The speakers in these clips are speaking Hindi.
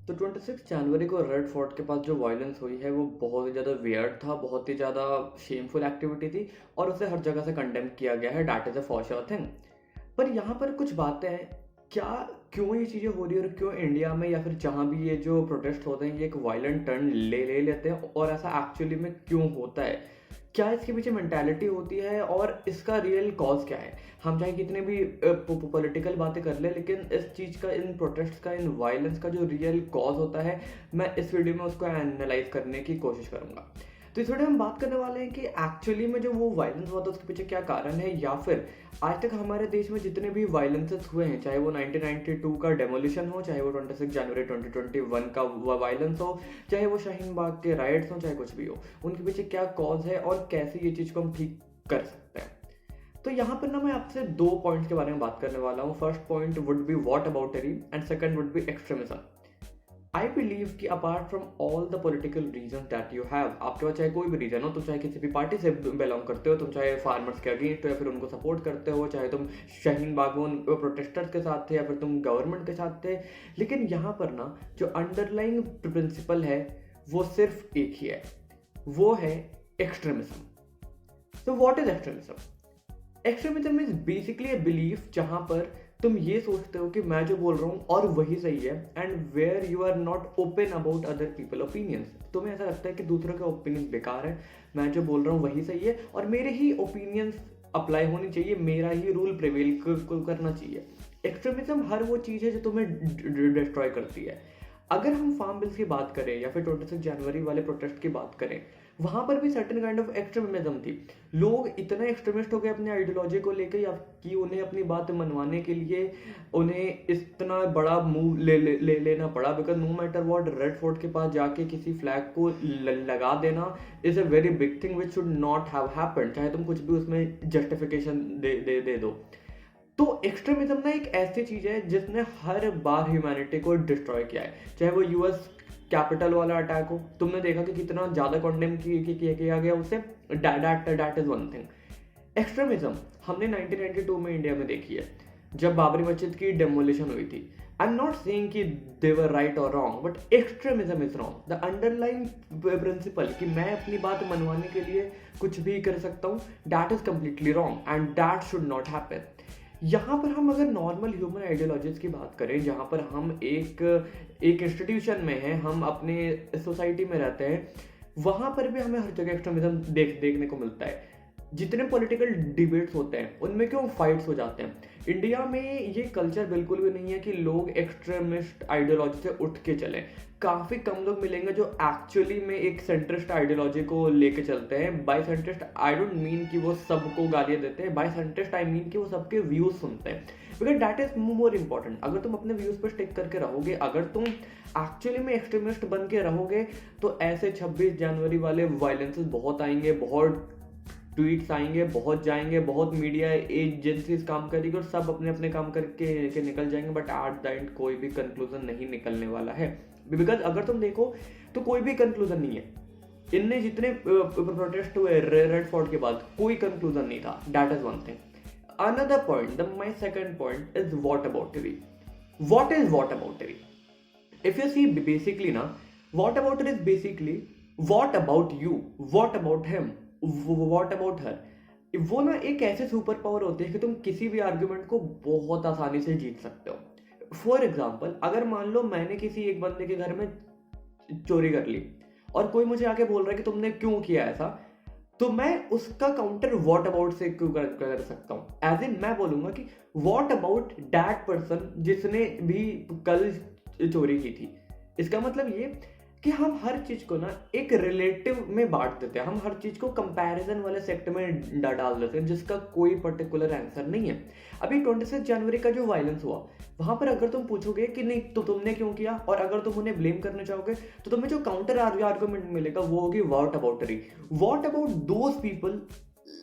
तो 26 जनवरी को रेड फोर्ट के पास जो वायलेंस हुई है वो बहुत ही ज़्यादा वियर्ड था, बहुत ही ज़्यादा शेमफुल एक्टिविटी थी और उसे हर जगह से कंडेम किया गया है। That is a for sure thing. पर यहाँ पर कुछ बातें हैं, क्या क्यों ये चीज़ें हो रही है और क्यों इंडिया में या फिर जहाँ भी ये जो प्रोटेस्ट होते हैं ये एक वायलेंट टर्न ले ले लेते हैं और ऐसा एक्चुअली में क्यों होता है? क्या इसके पीछे मेंटालिटी होती है और इसका रियल कॉज क्या है? हम चाहे कितने भी पॉलिटिकल बातें कर ले, लेकिन इस चीज़ का, इन प्रोटेस्ट का, इन वायलेंस का जो रियल कॉज होता है, मैं इस वीडियो में उसको एनालाइज करने की कोशिश करूंगा। तो इस वीडियो में हम बात करने वाले हैं कि एक्चुअली में जो वो वायलेंस हुआ था उसके पीछे क्या कारण है, या फिर आज तक हमारे देश में जितने भी वायलेंसेस हुए हैं, चाहे वो 1992 का डेमोलिशन हो, चाहे वो 26 जनवरी 2021 का वायलेंस हो, चाहे वो शाहीन बाग के राइट्स हो, चाहे कुछ भी हो, उनके पीछे क्या कॉज है और कैसे ये चीज़ को हम ठीक कर सकते हैं। तो यहाँ पर ना मैं आपसे दो पॉइंट्स के बारे में बात करने वाला हूँ। First point would be whataboutery and second would be extremism. I believe कि apart from all the political reason that you have, आपके पास चाहे कोई भी रीजन हो, तुम चाहे किसी भी पार्टी से बिलोंग करते हो, तुम चाहे फार्मर्स के अगेंस्ट हो या फिर उनको सपोर्ट करते हो, चाहे तुम शाहीन बाग में उन प्रोटेस्टर्स के साथ थे या फिर तुम गवर्नमेंट के साथ थे, लेकिन यहाँ पर ना जो अंडरलाइंग प्रिंसिपल है वो सिर्फ एक ही है, वो है एक्सट्रीमिज्म। तो what is extremism? Extremism is basically a belief जहां पर तुम ये सोचते हो कि मैं जो बोल रहा हूँ और वही सही है, and where you are not open about other people opinions. तुम्हें ऐसा लगता है कि दूसरों के ओपिनियंस बेकार है, मैं जो बोल रहा हूँ वही सही है और मेरे ही ओपिनियंस अप्लाई होनी चाहिए, मेरा ही रूल प्रिवेल करना चाहिए। एक्सट्रीमिज्म हर वो चीज़ है जो तुम्हें डिस्ट्रॉय करती है। अगर हम फार्म बिल्स की बात करें या फिर 26 जनवरी वाले प्रोटेस्ट की बात करें, वहां पर भी सर्टेन काइंड ऑफ एक्सट्रीमिज्म थी। लोग इतने एक्सट्रीमिस्ट हो गए अपने आइडियोलॉजी को लेकर, या कि उन्हें अपनी बात मनवाने के लिए उन्हें इतना बड़ा मूव लेना पड़ा, because no matter what, Red Fort के पास जाके किसी फ्लैग को लगा देना is a very big thing which should not have happened, चाहे तुम कुछ भी उसमें जस्टिफिकेशन दे दो। तो एक्सट्रीमिज्म ना एक ऐसी चीज है जिसने हर बार ह्यूमैनिटी को डिस्ट्रॉय किया है। चाहे वो यूएस कैपिटल वाला अटैक हो, तुमने देखा कि कितना ज्यादा कंडेम किया गया उसे। That is one thing. Extremism हमने 1992 में इंडिया में देखी है, जब बाबरी मस्जिद की डेमोलिशन हुई थी। आई एम नॉट सेइंग कि दे वर राइट और wrong, but extremism is wrong. The underlying principle कि मैं अपनी बात मनवाने के लिए कुछ भी कर सकता हूँ, that is completely wrong and that should not happen. यहाँ पर हम अगर नॉर्मल ह्यूमन आइडियोलॉजीज की बात करें, जहाँ पर हम एक इंस्टीट्यूशन में हैं, हम अपने सोसाइटी में रहते हैं, वहाँ पर भी हमें हर जगह एक्सट्रीमिज्म देखने को मिलता है। जितने पॉलिटिकल डिबेट्स होते हैं उनमें क्यों फाइट्स हो जाते हैं। इंडिया में ये कल्चर बिल्कुल भी नहीं है कि लोग एक्सट्रीमिस्ट आइडियोलॉजी से उठ के चलें। काफ़ी कम लोग मिलेंगे जो एक्चुअली में एक सेंट्रिस्ट आइडियोलॉजी को लेके चलते हैं। By centrist I don't mean कि वो सबको गालियाँ देते हैं, बाय सेंट्रिस्ट आई मीन कि वो सबके व्यूज सुनते हैं, because that is more important. अगर तुम अपने व्यूज पर स्टिक करके रहोगे, अगर तुम एक्चुअली में एक्सट्रीमिस्ट बन के रहोगे, तो ऐसे 26 जनवरी वाले वायलेंसेस बहुत आएंगे, बहुत ट्वीट्स आएंगे, बहुत जाएंगे, बहुत मीडिया एजेंसीज काम करेगी और सब अपने अपने काम करके निकल जाएंगे, बट एट द एंड कोई भी कंक्लूजन नहीं निकलने वाला है। बिकॉज अगर तुम देखो तो कोई भी कंक्लूजन नहीं है। इनने जितने प्रोटेस्ट हुए रेड फोर्ट के बाद, कोई कंक्लूजन नहीं था। That is one thing. Another point, my second point is whataboutery. What is whataboutery? If you see basically ना, whataboutery is basically what about you, what about him, what about her. वो ना एक ऐसे सुपर पावर होती है कि तुम किसी भी आर्ग्यूमेंट को बहुत आसानी से जीत सकते हो। फॉर एग्जाम्पल, अगर मान लो मैंने किसी एक बंदे के घर में चोरी कर ली और कोई मुझे आके बोल रहा है कि तुमने क्यों किया ऐसा, तो मैं उसका काउंटर व्हाट अबाउट से क्यों कर सकता हूं। एज इन मैं बोलूंगा कि व्हाट अबाउट दैट पर्सन जिसने भी कल चोरी की थी। इसका मतलब ये कि हम हर चीज को ना एक रिलेटिव में बांट देते हैं, हम हर चीज को कंपैरिजन वाले सेक्टर में डाल देते हैं जिसका कोई पर्टिकुलर आंसर नहीं है। अभी 26 जनवरी का जो वायलेंस हुआ, वहां पर अगर तुम पूछोगे कि नहीं तो तुमने क्यों किया, और अगर तुम उन्हें ब्लेम करना चाहोगे, तो तुम्हें जो काउंटर आर्गुमेंट मिलेगा वो होगी whataboutery. What about those people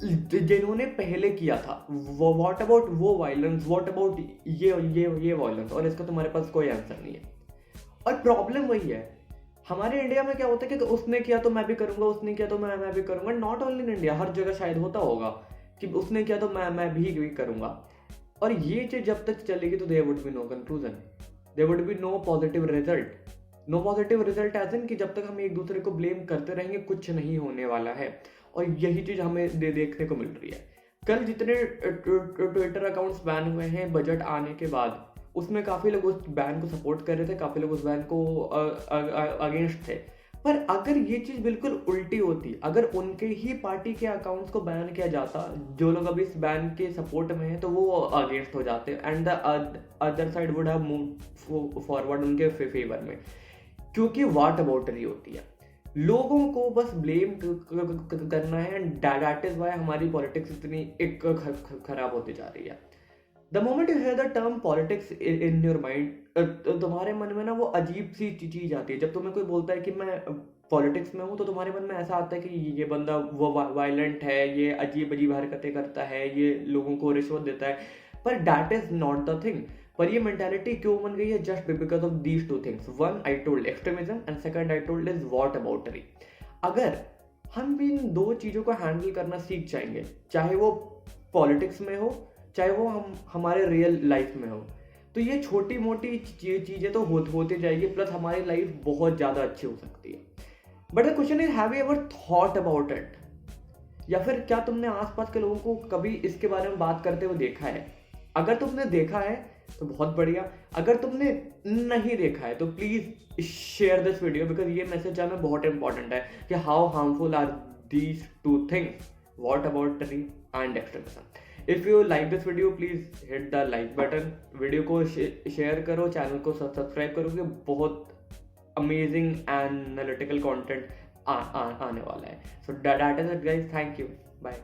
जिन्होंने पहले किया था, व्हाट अबाउट वो वायलेंस, व्हाट अबाउट ये वायलेंस, और इसका तुम्हारे पास कोई आंसर नहीं है। और प्रॉब्लम वही है, हमारे इंडिया में क्या होता है कि उसने किया तो मैं भी करूंगा, उसने किया तो मैं भी करूंगा। नॉट ओनली इन इंडिया, हर जगह शायद होता होगा कि उसने किया तो मैं भी करूंगा। और ये चीज जब तक चलेगी तो there would be no conclusion, there would be no positive result. No positive result as in कि जब तक हम एक दूसरे को ब्लेम करते रहेंगे कुछ नहीं होने वाला है। और यही चीज़ हमें देखने को मिल रही है। कल जितने ट्विटर अकाउंट्स बैन हुए हैं बजट आने के बाद, उसमें काफ़ी लोग उस बैन को सपोर्ट कर रहे थे, काफ़ी लोग उस बैन को अगेंस्ट थे। पर अगर ये चीज़ बिल्कुल उल्टी होती, अगर उनके ही पार्टी के अकाउंट्स को बैन किया जाता, जो लोग अभी इस बैन के सपोर्ट में हैं तो वो अगेंस्ट हो जाते and the other side would have move forward उनके फेवर में। क्योंकि वाट अबाउटरी होती है, लोगों को बस ब्लेम करना है एंड दैट इज वाई हमारी पॉलिटिक्स इतनी एक खराब होती जा रही है। The moment you hear the term politics in your mind, तुम्हारे मन में ना वो अजीब सी चीज आती है। जब तुम्हें कोई बोलता है कि मैं पॉलिटिक्स में हूँ तो तुम्हारे मन में ऐसा आता है कि ये बंदा वो वायलेंट है, ये अजीब अजीब हरकतें करता है, ये लोगों को रिश्वत देता है। पर that is not the thing. पर ये मेंटालिटी क्यों बन गई है? Just because of these two things. One I told extremism and second I told is whataboutery. अगर हम भी इन दो चीज़ों को हैंडल करना सीख जाएंगे, चाहे वो पॉलिटिक्स में हो, चाहे वो हम हमारे रियल लाइफ में हो, तो ये छोटी मोटी चीज़ें तो होती जाएगी, प्लस हमारी लाइफ बहुत ज़्यादा अच्छी हो सकती है। But the question is, have you ever thought about it? या फिर क्या तुमने आसपास के लोगों को कभी इसके बारे में बात करते हुए देखा है? अगर तुमने देखा है तो बहुत बढ़िया, अगर तुमने नहीं देखा है तो please share this video, because ये मैसेज हमें बहुत इंपॉर्टेंट है कि how harmful are these two things, whataboutery and extremism. If you like this video please hit the like button, video को शेयर करो, चैनल को सब्सक्राइब करो, क्योंकि बहुत अमेजिंग एनालिटिकल कंटेंट आने वाला है। So that is it guys, thank you, bye.